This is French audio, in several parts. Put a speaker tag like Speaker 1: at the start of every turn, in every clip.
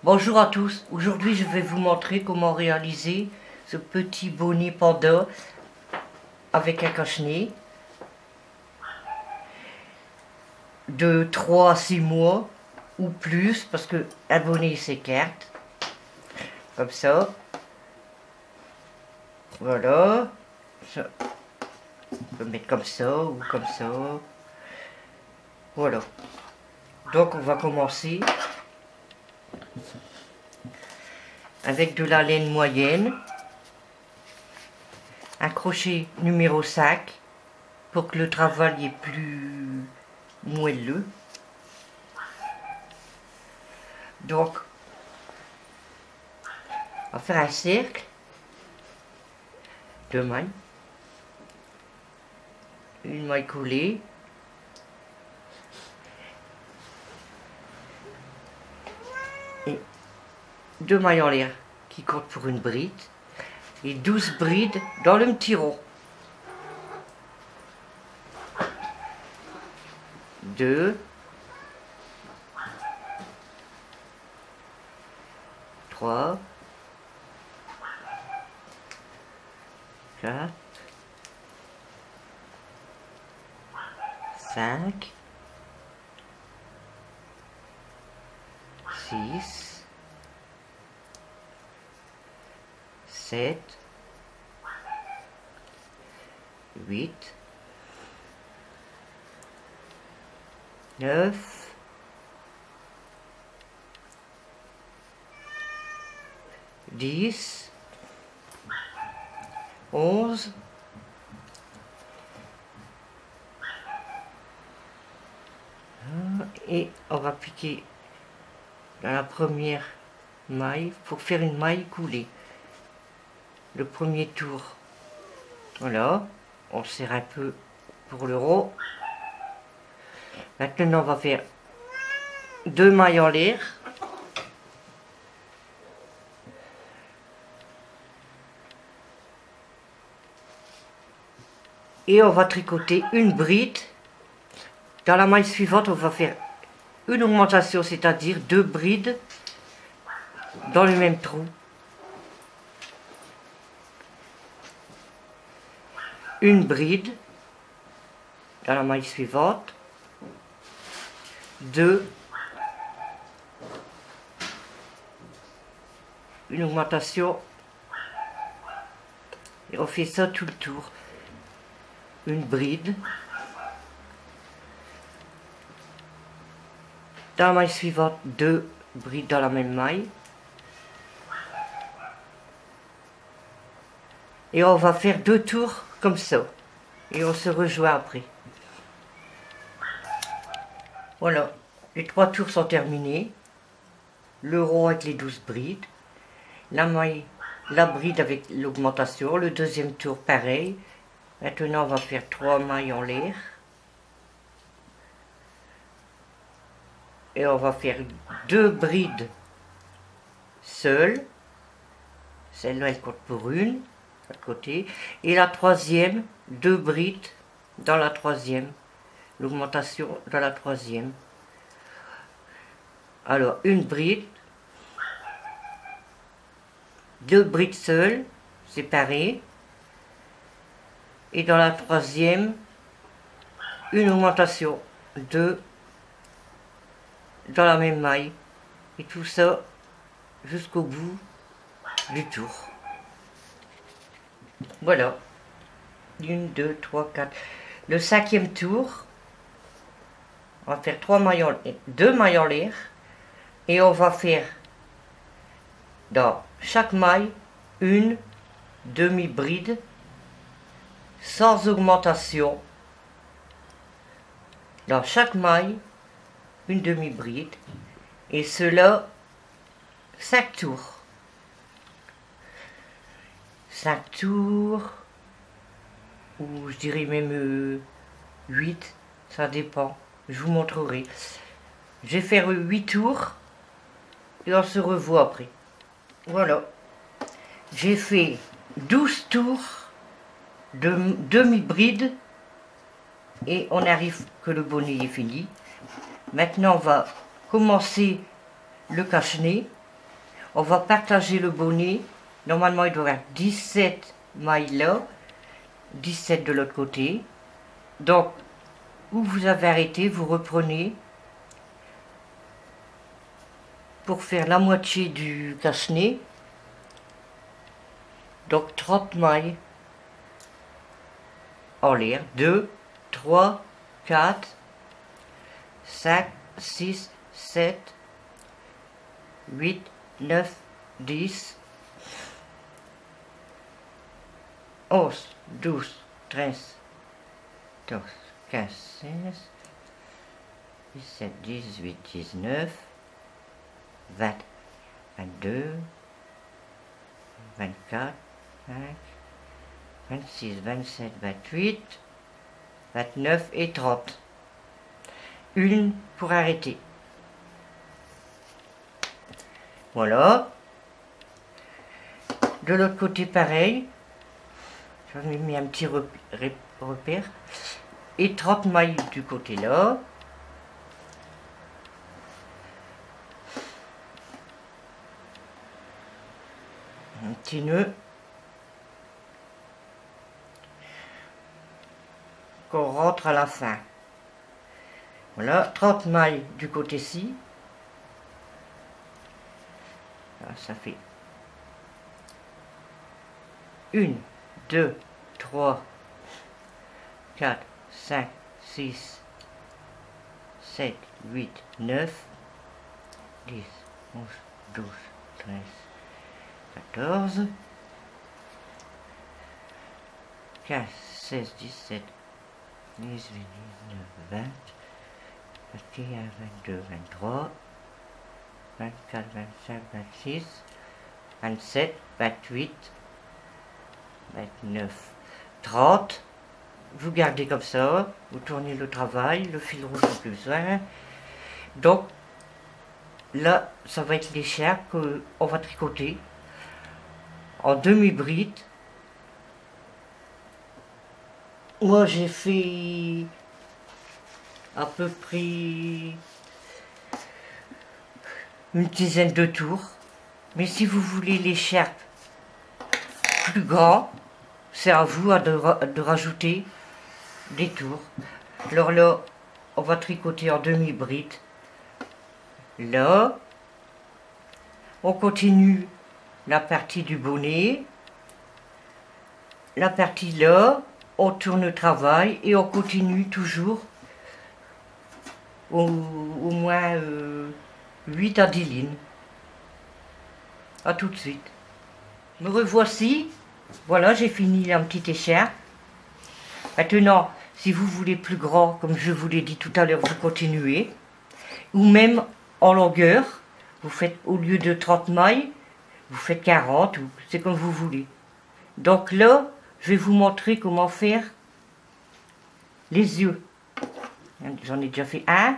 Speaker 1: Bonjour à tous, aujourd'hui je vais vous montrer comment réaliser ce petit bonnet panda avec un cache-nez de 3 à 6 mois ou plus parce que un bonnet s'écarte comme ça. Voilà, ça, on peut mettre comme ça ou comme ça. Voilà, donc on va commencer avec de la laine moyenne, un crochet numéro 5 pour que le travail est plus moelleux. Donc, on va faire un cercle de mailles, une maille coulée, et 2 mailles en l'air qui comptent pour une bride, et 12 brides dans le petit rond. 2, 3, 4, 5, 6, 7, 8, 9, 10, 11, 12, et on va piquer dans la première maille pour faire une maille coulée. Le premier tour, voilà, on serre un peu pour le rond. Maintenant on va faire 2 mailles en l'air, et on va tricoter une bride. Dans la maille suivante on va faire une augmentation, c'est-à-dire 2 brides dans le même trou. Une bride dans la maille suivante, 2, une augmentation, et on fait ça tout le tour. Une bride dans la maille suivante, 2 brides dans la même maille, et on va faire 2 tours comme ça, et on se rejoint après. Voilà, les 3 tours sont terminés, le rond avec les 12 brides, la maille, la bride avec l'augmentation, le deuxième tour pareil. Maintenant on va faire 3 mailles en l'air, et on va faire 2 brides seules, celle-là elle compte pour une à côté, et la troisième, 2 brides dans la troisième, l'augmentation dans la troisième. Alors une bride, 2 brides seules séparées, et dans la troisième une augmentation, 2 dans la même maille, et tout ça jusqu'au bout du tour. Voilà, 1, 2, 3, 4. Le 5e tour, on va faire 2 mailles en l'air, et on va faire dans chaque maille une demi-bride sans augmentation. Dans chaque maille une demi-bride, et cela 5 tours. 5 tours, ou je dirais même 8, ça dépend, je vous montrerai. Je vais faire 8 tours et on se revoit après. Voilà, j'ai fait 12 tours de demi-bride et on arrive que le bonnet est fini. Maintenant on va commencer le cache-nez. On va partager le bonnet. Normalement, il doit y avoir 17 mailles là, 17 de l'autre côté. Donc, où vous avez arrêté, vous reprenez pour faire la moitié du cache-nez. Donc 30 mailles en l'air. 2, 3, 4, 5, 6, 7, 8, 9, 10, 11, 12, 13, 14, 15, 16, 17, 18, 19, 20, 22, 24, 26, 27, 28, 29 et 30. Une pour arrêter. Voilà. De l'autre côté, pareil. J'en ai mis un petit repère. Et 30 mailles du côté là. Un petit nœud. Qu'on rentre à la fin. Voilà, 30 mailles du côté-ci. Ça fait 1, 2, 3, 4, 5, 6, 7, 8, 9, 10, 11, 12, 13, 14, 15, 16, 17, 18, 19, 20, 21, 22, 23, 24, 25, 26, 27, 28, 29, 30. Vous gardez comme ça, vous tournez le travail, le fil rouge n'a plus besoin. Donc là, ça va être l'écharpe qu'on va tricoter en demi-bride. Moi j'ai fait à peu près une dizaine de tours. Mais si vous voulez l'écharpe plus grand, c'est à vous de rajouter des tours. Alors là, on va tricoter en demi-bride. Là, on continue la partie du bonnet. La partie là, on tourne le travail et on continue toujours au moins 8 à 10 lignes. A tout de suite. Me revoici. Voilà, j'ai fini un petit écharpe. Maintenant, si vous voulez plus grand, comme je vous l'ai dit tout à l'heure, vous continuez. Ou même en longueur, vous faites au lieu de 30 mailles, vous faites 40, ou c'est comme vous voulez. Donc là, je vais vous montrer comment faire les yeux. J'en ai déjà fait un.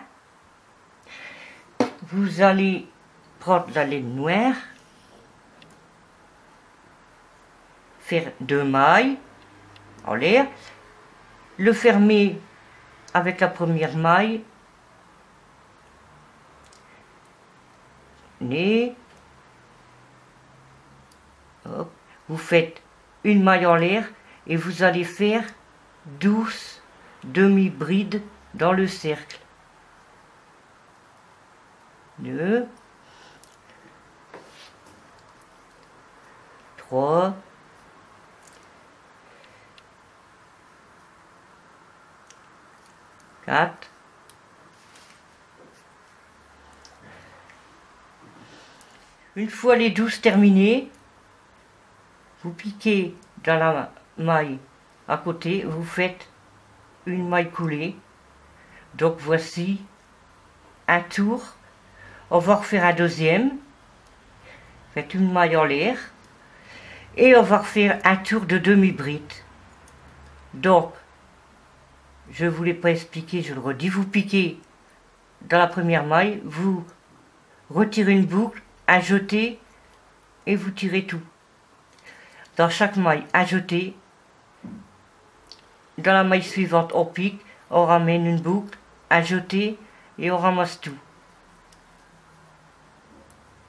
Speaker 1: Vous allez prendre la laine noire, faire 2 mailles en l'air, le fermer avec la première maille, nez, hop, vous faites une maille en l'air et vous allez faire 12 demi-brides dans le cercle. 2, 3, 4, 1 fois les 12 terminés, vous piquez dans la maille à côté, vous faites une maille coulée. Donc voici un tour. On va refaire un deuxième. Faites une maille en l'air. Et on va refaire un tour de demi-bride. Donc, je ne vous l'ai pas expliqué, je le redis. Vous piquez dans la première maille, vous retirez une boucle, ajoutez et vous tirez tout. Dans chaque maille, ajoutez. Dans la maille suivante, on pique, on ramène une boucle, ajoutez et on ramasse tout.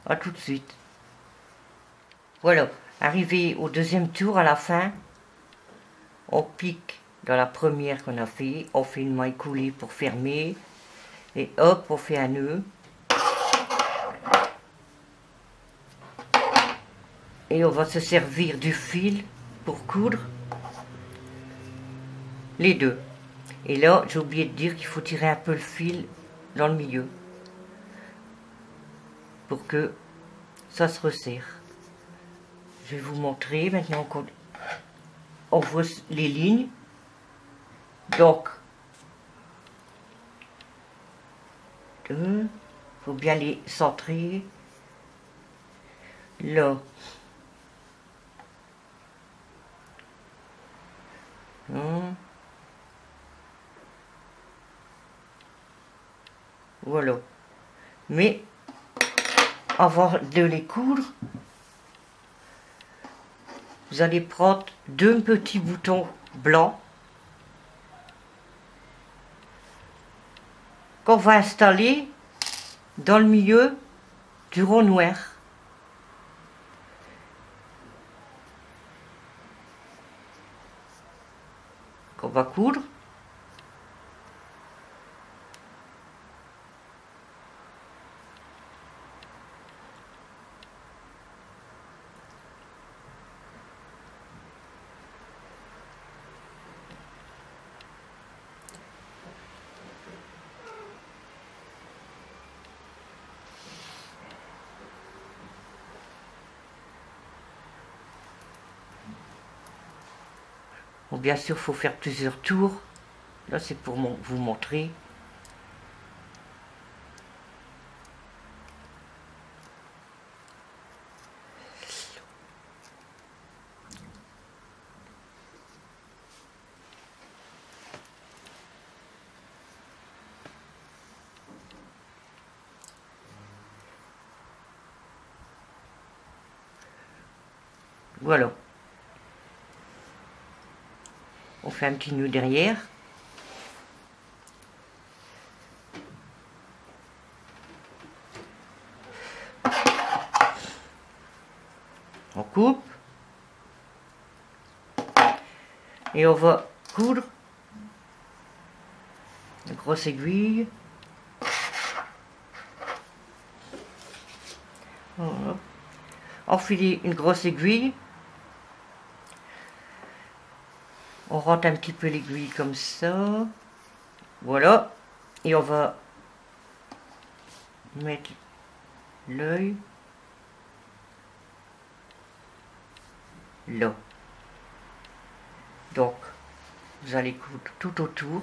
Speaker 1: A tout de suite. Voilà, arrivé au deuxième tour, à la fin, on pique dans la première qu'on a fait, on fait une maille coulée pour fermer, et hop, on fait un nœud. Et on va se servir du fil pour coudre les deux. Et là, j'ai oublié de dire qu'il faut tirer un peu le fil dans le milieu pour que ça se resserre. Je vais vous montrer maintenant qu'on voit les lignes. Donc, il faut bien les centrer. Là. Voilà. Mais avant de les coudre, vous allez prendre deux petits boutons blancs qu'on va installer dans le milieu du rond noir. Qu'on va coudre. Bon, bien sûr, il faut faire plusieurs tours. Là, c'est pour vous montrer. Voilà. On fait un petit nœud derrière. On coupe. Et on va coudre une grosse aiguille. Voilà. Enfiler une grosse aiguille. On rentre un petit peu l'aiguille comme ça. Voilà. Et on va mettre l'œil là. Donc, vous allez coudre tout autour.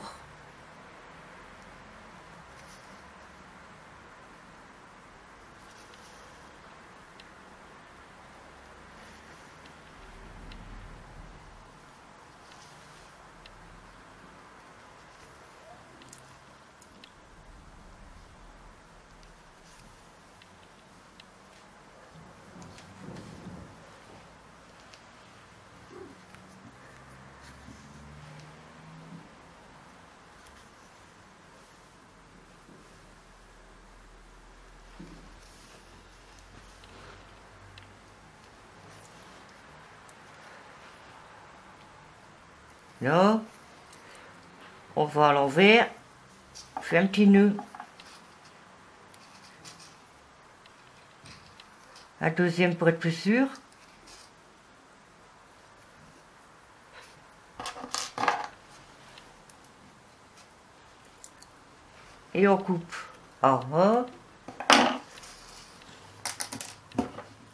Speaker 1: Là, on va à l'envers, on fait un petit nœud. Un deuxième pour être plus sûr. Et on coupe en haut.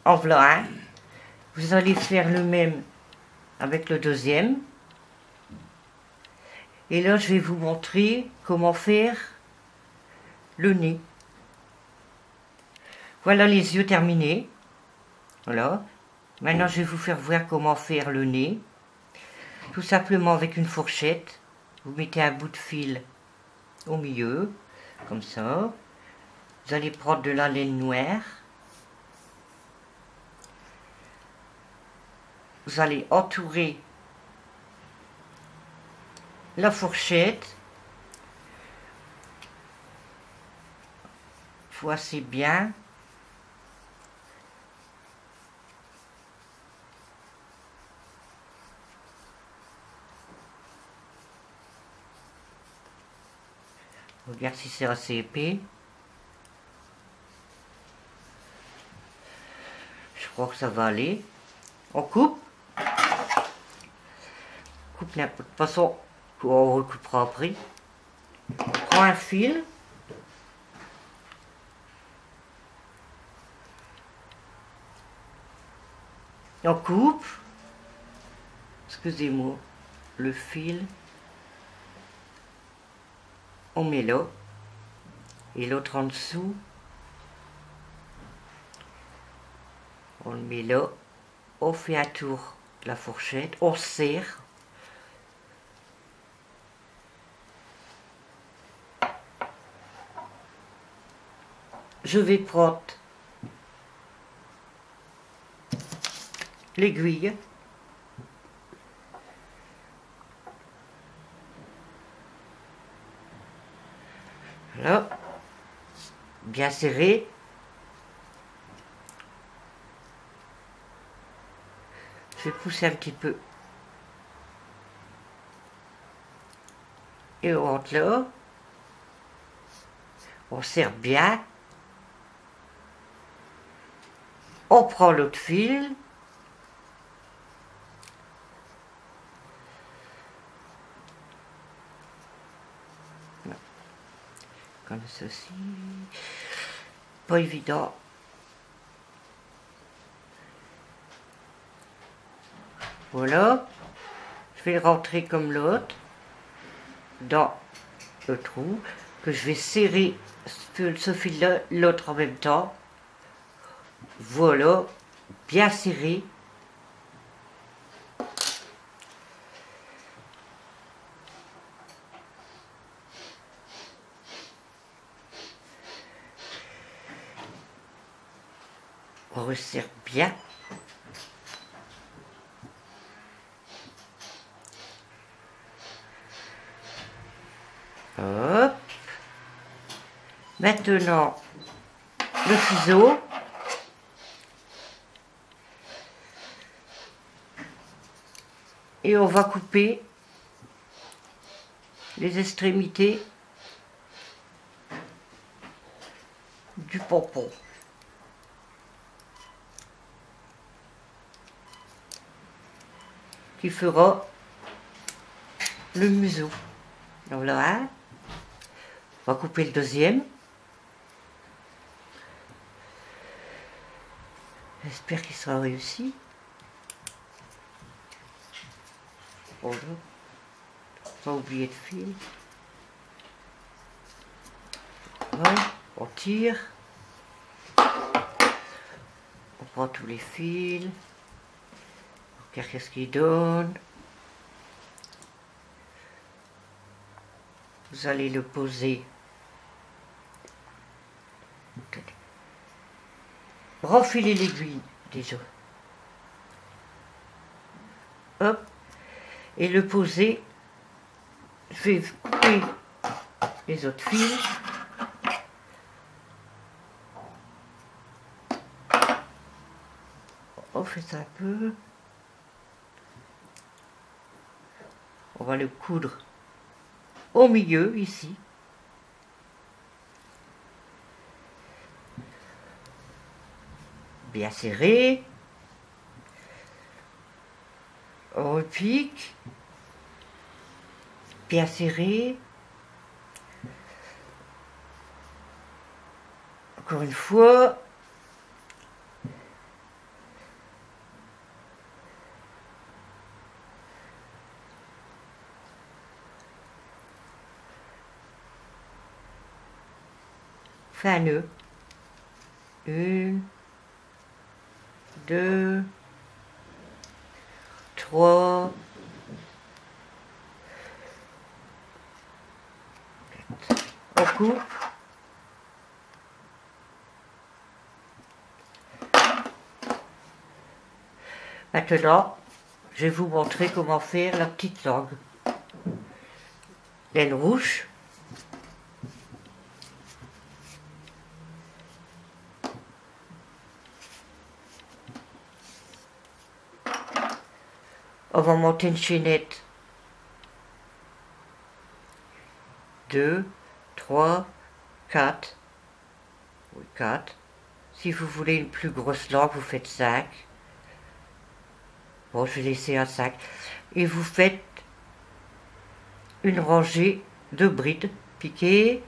Speaker 1: En voilà un. Vous allez faire le même avec le deuxième. Et là, je vais vous montrer comment faire le nez. Voilà les yeux terminés. Voilà. Maintenant, je vais vous faire voir comment faire le nez. Tout simplement avec une fourchette. Vous mettez un bout de fil au milieu, comme ça. Vous allez prendre de la laine noire. Vous allez entourer la fourchette. Voici bien. Regarde si c'est assez épais. Je crois que ça va aller. On coupe. Coupe n'importe. De toute façon, on recoupera après. On prend un fil. On coupe. Excusez-moi. Le fil. On met là. Et l'autre en dessous. On le met là. On fait un tour de la fourchette. On serre. Je vais prendre l'aiguille. Voilà. Bien serré. Je vais pousser un petit peu. Et on rentre là. On serre bien. On prend l'autre fil. Comme ceci. Pas évident. Voilà. Je vais le rentrer comme l'autre dans le trou que je vais serrer ce fil-là, l'autre en même temps. Voilà, bien serré. On resserre bien. Hop. Maintenant, le ciseau. Et on va couper les extrémités du pompon. Qui fera le museau. Donc là, on va couper le deuxième. J'espère qu'il sera réussi. Voilà. Pas oublier de fil. Voilà. On tire. On prend tous les fils. On regarde qu'est-ce qu'il donne. Vous allez le poser. Refiler l'aiguille déjà. Hop. Et le poser. Je vais couper les autres fils. On fait ça un peu. On va le coudre au milieu ici. Bien serré. On repique. Bien serré. Encore une fois. Fais un nœud. 1, 2, 3, 4. On coupe. Maintenant, je vais vous montrer comment faire la petite langue. Laine rouge. On va monter une chaînette. 2, 3, 4. Oui, 4. Si vous voulez une plus grosse langue, vous faites 5. Bon, je vais laisser à 5. Et vous faites une rangée de brides piquées.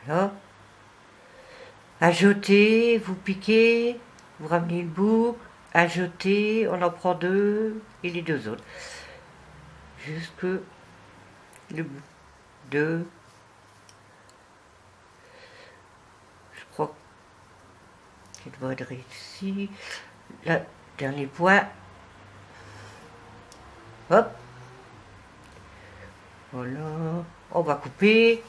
Speaker 1: Voilà. Ajoutez, vous piquez, vous ramenez le boucle, ajoutez, on en prend 2 et les 2 autres. Jusque le bout. 2. Je crois qu'il doit être ici. Le dernier point. Hop. Voilà. On va couper.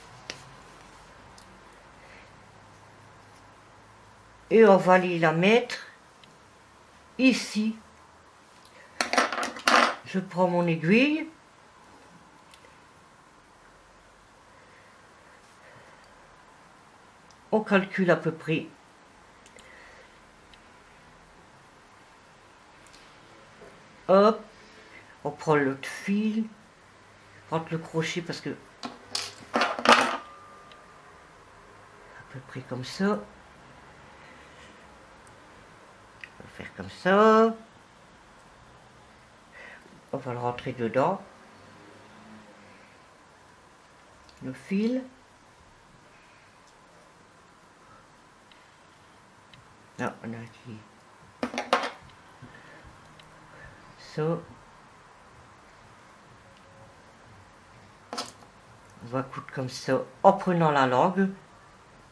Speaker 1: Et on va aller la mettre ici. Je prends mon aiguille. On calcule à peu près. Hop. On prend l'autre fil. Prends le crochet parce que à peu près comme ça. On va faire comme ça. On va le rentrer dedans. Le fil. Non, on a qui. Ça. On va coudre comme ça en prenant la langue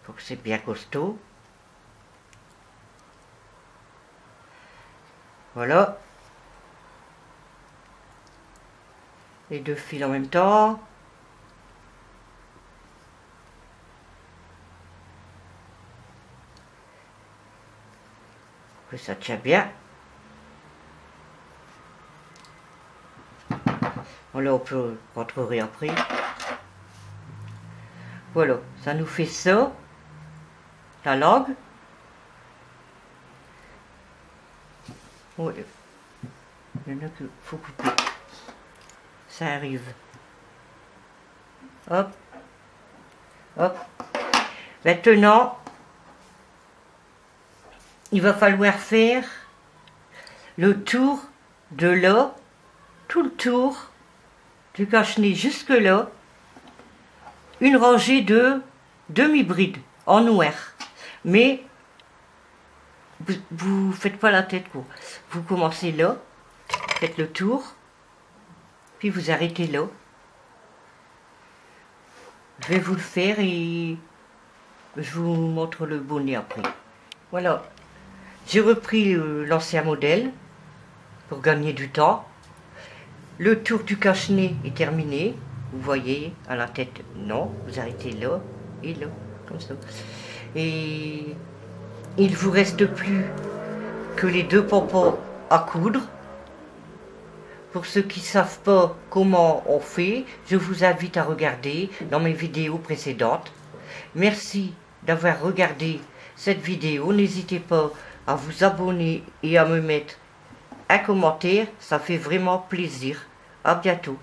Speaker 1: pour que c'est bien costaud. Voilà. Les 2 fils en même temps. Que ça tient bien. Voilà, on peut rentrer après. Voilà, ça nous fait ça. La langue. Oui. Il y en a qu'il faut couper. Ça arrive. Hop. Hop. Maintenant, il va falloir faire le tour de là, tout le tour du cache-nez jusque là, une rangée de demi-brides en noir. Mais vous faites pas la tête court. Vous commencez là, faites le tour, puis vous arrêtez là. Je vais vous le faire et je vous montre le bonnet après. Voilà, j'ai repris l'ancien modèle pour gagner du temps. Le tour du cache-nez est terminé. Vous voyez, à la tête, non, vous arrêtez là et là, comme ça. Et il ne vous reste plus que les 2 pompons à coudre. Pour ceux qui ne savent pas comment on fait, je vous invite à regarder dans mes vidéos précédentes. Merci d'avoir regardé cette vidéo. N'hésitez pas à vous abonner et à me mettre un commentaire. Ça fait vraiment plaisir. À bientôt.